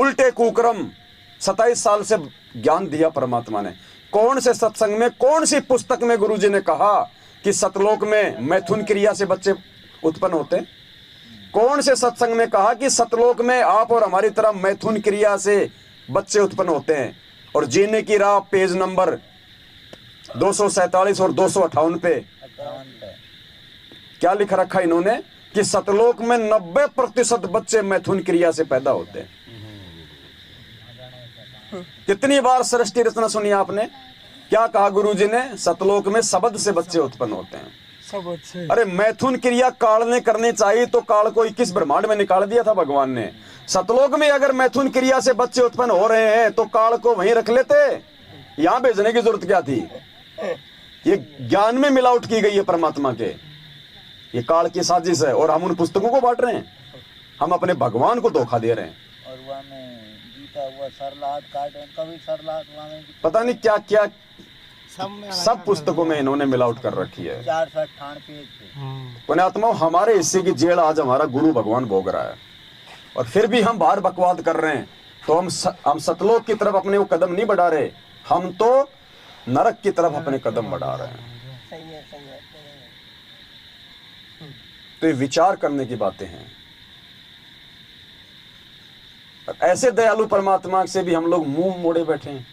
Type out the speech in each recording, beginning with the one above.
उल्टे कुक्रम 27 साल से ज्ञान दिया परमात्मा ने। कौन से सत्संग में, कौन सी पुस्तक में गुरुजी ने कहा कि सतलोक में मैथुन क्रिया से बच्चे उत्पन्न होते हैं? कौन से सत्संग में कहा कि सतलोक में आप और हमारी तरह मैथुन क्रिया से बच्चे उत्पन्न होते हैं? और जीने की राह पेज नंबर 247 और 258 पे क्या लिख रखा इन्होंने कि सतलोक में 90% बच्चे मैथुन क्रिया से पैदा होते हैं। कितनी बार सृष्टि रचना सुनी आपने? क्या कहा गुरुजी ने? सतलोक में शब्द से बच्चे उत्पन्न होते हैं। अरे मैथुन क्रिया काल ने करनी चाहिए तो काल को 21 ब्रह्मांड में निकाल दिया था भगवान ने। सतलोक में अगर मैथुन क्रिया से बच्चे उत्पन्न हो रहे हैं तो काल को वहीं रख लेते, यहां भेजने की जरूरत क्या थी? ये ज्ञान में मिलावट की गई है परमात्मा के, ये काल की साजिश है। और हम उन पुस्तकों को बांट रहे हैं, हम अपने भगवान को धोखा दे रहे हैं। और पता नहीं क्या क्या सब पुस्तकों में इन्होंने मिलावट कर रखी है। 498 पुण्यात्माओं, हमारे हिस्से की जेल आज हमारा गुरु भगवान भोग रहा है और फिर भी हम बाहर बकवाद कर रहे हैं। तो हम सतलोक की तरफ अपने वो कदम नहीं बढ़ा रहे, हम तो नरक की तरफ अपने कदम बढ़ा रहे हैं। तो ये विचार करने की बातें हैं। ऐसे दयालु परमात्मा से भी हम लोग मुंह मोड़े बैठे हैं।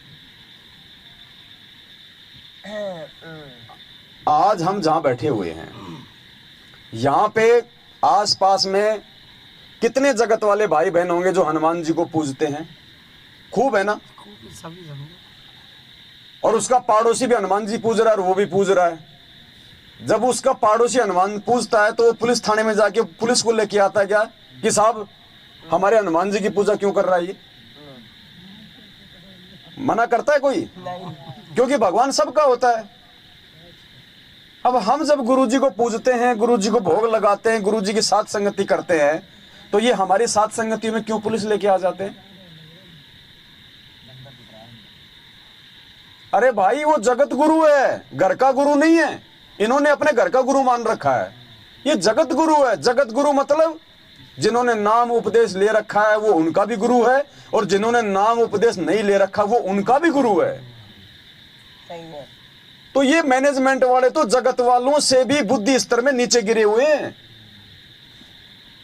आज हम जहां बैठे हुए हैं, यहां पे आसपास में कितने जगत वाले भाई बहन होंगे जो हनुमान जी को पूजते हैं? खूब है ना? और उसका पड़ोसी भी हनुमान जी पूज रहा है और वो भी पूज रहा है। जब उसका पड़ोसी हनुमान पूजता है तो वो पुलिस थाने में जाके पुलिस को लेके आता है क्या कि साहब हमारे हनुमान जी की पूजा क्यों कर रहा है? ये मना करता है कोई? क्योंकि भगवान सबका होता है। अब हम जब गुरुजी को पूजते हैं, गुरुजी को भोग लगाते हैं, गुरुजी की साथ संगति करते हैं, तो ये हमारी साथ संगति में क्यों पुलिस लेके आ जाते हैं? अरे भाई वो जगत गुरु है, घर का गुरु नहीं है। इन्होंने अपने घर का गुरु मान रखा है। ये जगत गुरु है। जगत गुरु मतलब जिन्होंने नाम उपदेश ले रखा है वो उनका भी गुरु है, और जिन्होंने नाम उपदेश नहीं ले रखा वो उनका भी गुरु है। तो ये मैनेजमेंट वाले तो जगत वालों से भी बुद्धि स्तर में नीचे गिरे हुए हैं।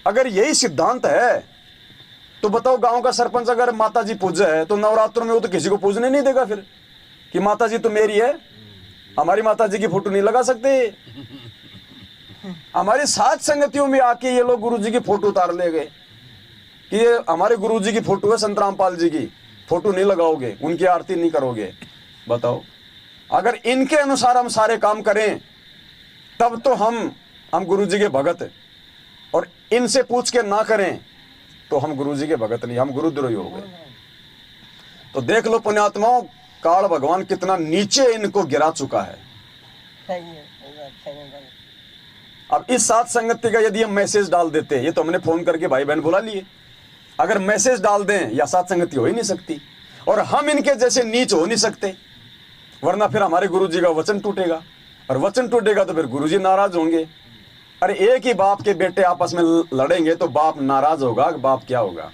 अगर यही सिद्धांत है तो बताओ, गांव का सरपंच अगर माता जी पूजा है तो नवरात्रों में वो तो किसी को पूजने नहीं देगा फिर कि माता जी तो मेरी है, हमारी माता जी की फोटो नहीं लगा सकते। हमारी साथ संगतियों में आके ये लोग गुरुजी की फोटो उतार ले गए कि ये हमारे गुरुजी की फोटो है, संत रामपाल जी की फोटो नहीं लगाओगे, उनकी आरती नहीं करोगे। बताओ, अगर इनके अनुसार हम सारे काम करें तब तो हम गुरुजी के भगत, और इनसे पूछ के ना करें तो हम गुरुजी के भगत नहीं, हम गुरुद्रोही हो गए। तो देख लो पुण्यात्माओं, काल भगवान कितना नीचे इनको गिरा चुका है। अब इस साथ संगति का यदि हम मैसेज डाल देते, ये तो हमने फोन करके भाई बहन बुला लिए, अगर मैसेज डाल दें या साथ संगति हो ही नहीं सकती, और हम इनके जैसे नीच हो नहीं सकते, वरना फिर हमारे गुरुजी का वचन टूटेगा, और वचन टूटेगा तो फिर गुरुजी नाराज होंगे। अरे एक ही बाप के बेटे आपस में लड़ेंगे तो बाप नाराज होगा, बाप क्या होगा?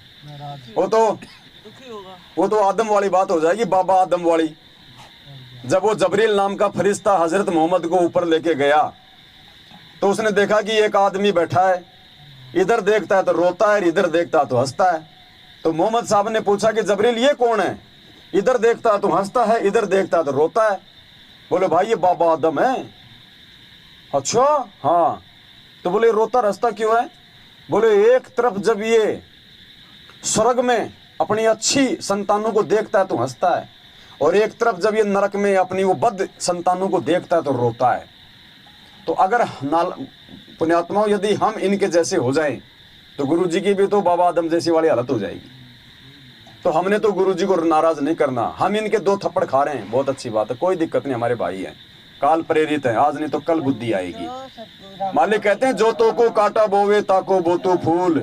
वो तो आदम वाली बात हो जाएगी, बाबा आदम वाली। जब वो जबरील नाम का फरिश्ता हजरत मोहम्मद को ऊपर लेके गया तो उसने देखा कि एक आदमी बैठा है, इधर देखता है तो रोता है, इधर देखता है तो हंसता है। तो मोहम्मद साहब ने पूछा कि जबरील ये कौन है? इधर देखता है तो हंसता है, इधर देखता है तो रोता है। बोले भाई ये बाबा आदम है। अच्छा हाँ। तो बोले रोता हंसता क्यों है? बोले एक तरफ जब ये स्वर्ग में अपनी अच्छी संतानों को देखता है तो हंसता है, और एक तरफ जब ये नरक में अपनी वो बद संतानों को देखता है तो रोता है। तो अगर पुण्यात्माओं यदि हम इनके जैसे हो जाएं तो गुरुजी की भी तो बाबा आदम जैसी वाली हालत हो जाएगी। तो हमने तो गुरुजी को नाराज नहीं करना। हम इनके 2 थप्पड़ खा रहे हैं, बहुत अच्छी बात है, कोई दिक्कत नहीं, हमारे भाई हैं, काल प्रेरित है, आज नहीं तो कल बुद्धि आएगी। मालिक कहते हैं जो तो को काटा बोवे ताको बोतो फूल,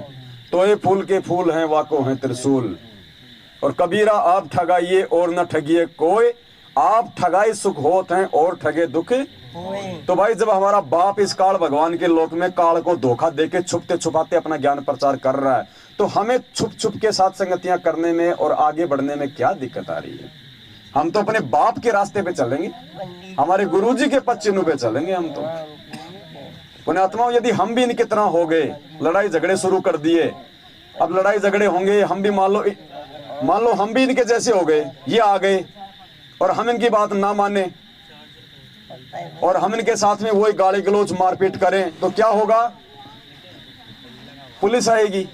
तो ये फूल के फूल हैं वाको हैं त्रिशूल। और कबीरा आप ठगाइए और न ठगिए कोई, आप ठगाई सुख होत हैं और ठगे दुख। तो भाई जब हमारा बाप इस काल भगवान के लोक में काल को धोखा देके छुपते छुपाते अपना ज्ञान प्रचार कर रहा है, तो हमें छुप छुप के साथ संगतियां करने में और आगे बढ़ने में क्या दिक्कत आ रही है? हम तो अपने बाप के रास्ते पे चलेंगे, हमारे गुरुजी के पद चिन्ह पे चलेंगे हम तो। पुण्यात्माओं, यदि हम भी इनकी तरह हो गए, लड़ाई झगड़े शुरू कर दिए, अब लड़ाई झगड़े होंगे, हम भी मान लो हम भी इनके जैसे हो गए, ये आ गए और हम इनकी बात ना माने और हम इनके साथ में वही गाली गलौज मारपीट करें, तो क्या होगा? पुलिस आएगी,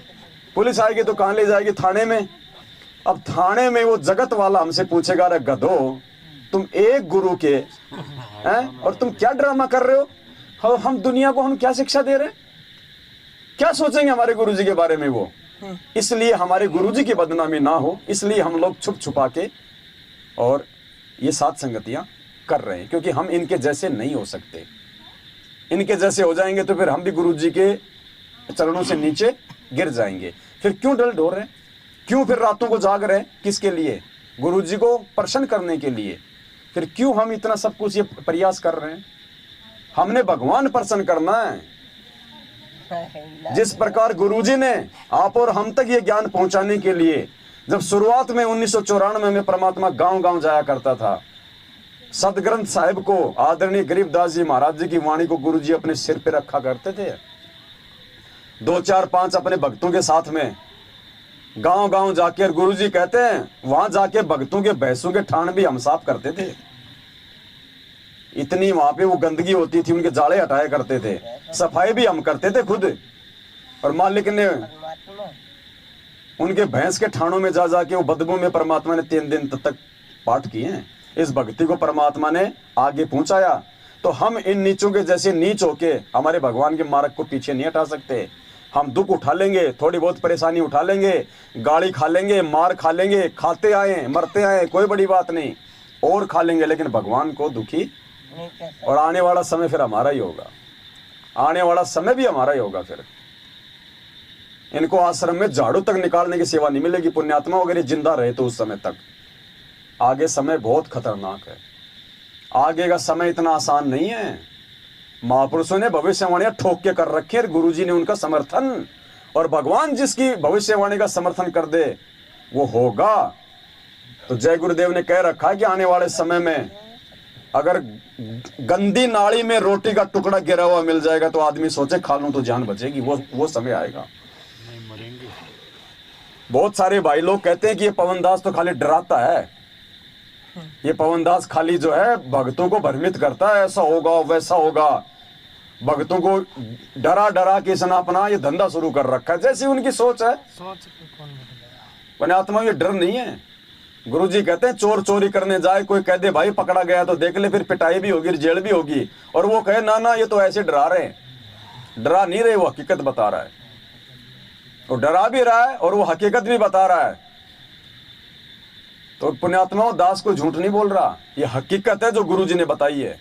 पुलिस आएगी तो कहां ले जाएगी? थाने में। अब थाने में वो जगत वाला हमसे पूछेगा, अरे गधो, तुम एक गुरु के हैं और तुम क्या ड्रामा कर रहे हो? हम दुनिया को हम क्या शिक्षा दे रहे हैं? क्या सोचेंगे हमारे गुरुजी के बारे में वो? इसलिए हमारे गुरुजी की बदनामी ना हो, इसलिए हम लोग छुप छुपा के और ये साथ संगतियां कर रहे हैं, क्योंकि हम इनके जैसे नहीं हो सकते। इनके जैसे हो जाएंगे तो फिर हम भी गुरुजी के चरणों से नीचे गिर जाएंगे। फिर क्यों डल ढोर रहे हैं? क्यों फिर रातों को जाग रहे हैं? किसके लिए? गुरुजी को प्रसन्न करने के लिए। फिर क्यों हम इतना सब कुछ ये प्रयास कर रहे हैं? हमने भगवान प्रसन्न करना है। जिस प्रकार गुरुजी ने आप और हम तक ये ज्ञान पहुंचाने के लिए, जब शुरुआत में 1994 में परमात्मा गांव गांव जाया करता था, सदग्रंथ साहिब को, आदरणीय गरीबदास जी महाराज जी की वाणी को गुरुजी अपने सिर पे रखा करते थे। 2 4 5 अपने भक्तों के साथ में गांव गांव जाकर, गुरुजी कहते हैं वहां जाके भक्तों के भैंसों के ठाण भी हम साफ करते थे। इतनी वहां पे वो गंदगी होती थी, उनके जाले हटाया करते थे, सफाई भी हम करते थे खुद। और मालिक ने उनके भैंस के ठाणों में जा जाके वो बदबू में परमात्मा ने 3 दिन तक पाठ किए हैं। इस भक्ति को परमात्मा ने आगे पहुंचाया। तो हम इन नीचों के जैसे नीच होके हमारे भगवान के मार्ग को पीछे नहीं हटा सकते। हम दुख उठा लेंगे, थोड़ी बहुत परेशानी उठा लेंगे, गाली खा लेंगे, मार खा लेंगे, खाते आए मरते आए, कोई बड़ी बात नहीं, और खा लेंगे, लेकिन भगवान को दुखी। और आने वाला समय फिर हमारा ही होगा, आने वाला समय भी हमारा ही होगा। फिर इनको आश्रम में झाड़ू तक निकालने की सेवा नहीं मिलेगी पुण्यात्मा, अगर ये जिंदा रहे तो उस समय तक। आगे समय बहुत खतरनाक है, आगे का समय इतना आसान नहीं है। महापुरुषों ने भविष्यवाणियां ठोक के कर रखी है, गुरुजी ने उनका समर्थन, और भगवान जिसकी भविष्यवाणी का समर्थन कर दे वो होगा। तो जय गुरुदेव ने कह रखा है कि आने वाले समय में अगर गंदी नाली में रोटी का टुकड़ा गिरा हुआ मिल जाएगा तो आदमी सोचे खा लूं तो जान बचेगी। वो समय आएगा। बहुत सारे भाई लोग कहते हैं कि ये पवनदास तो खाली डराता है, ये पवनदास खाली जो है भक्तों को भ्रमित करता है, ऐसा होगा वैसा होगा। भक्तों को डरा डरा के इसने अपना ये धंधा शुरू कर रखा है, जैसी उनकी सोच है। पुण्यात्मा, ये डर नहीं है। गुरुजी कहते हैं चोर चोरी करने जाए, कोई कह दे भाई पकड़ा गया तो देख ले, फिर पिटाई भी होगी, जेल भी होगी, और वो कहे ना ना ये तो ऐसे डरा रहे हैं। डरा नहीं रहे, वो हकीकत बता रहा है। वो डरा भी रहा है और वो हकीकत भी बता रहा है। तो पुण्यात्मा, दास को झूठ नहीं बोल रहा, ये हकीकत है जो गुरुजी ने बताई है।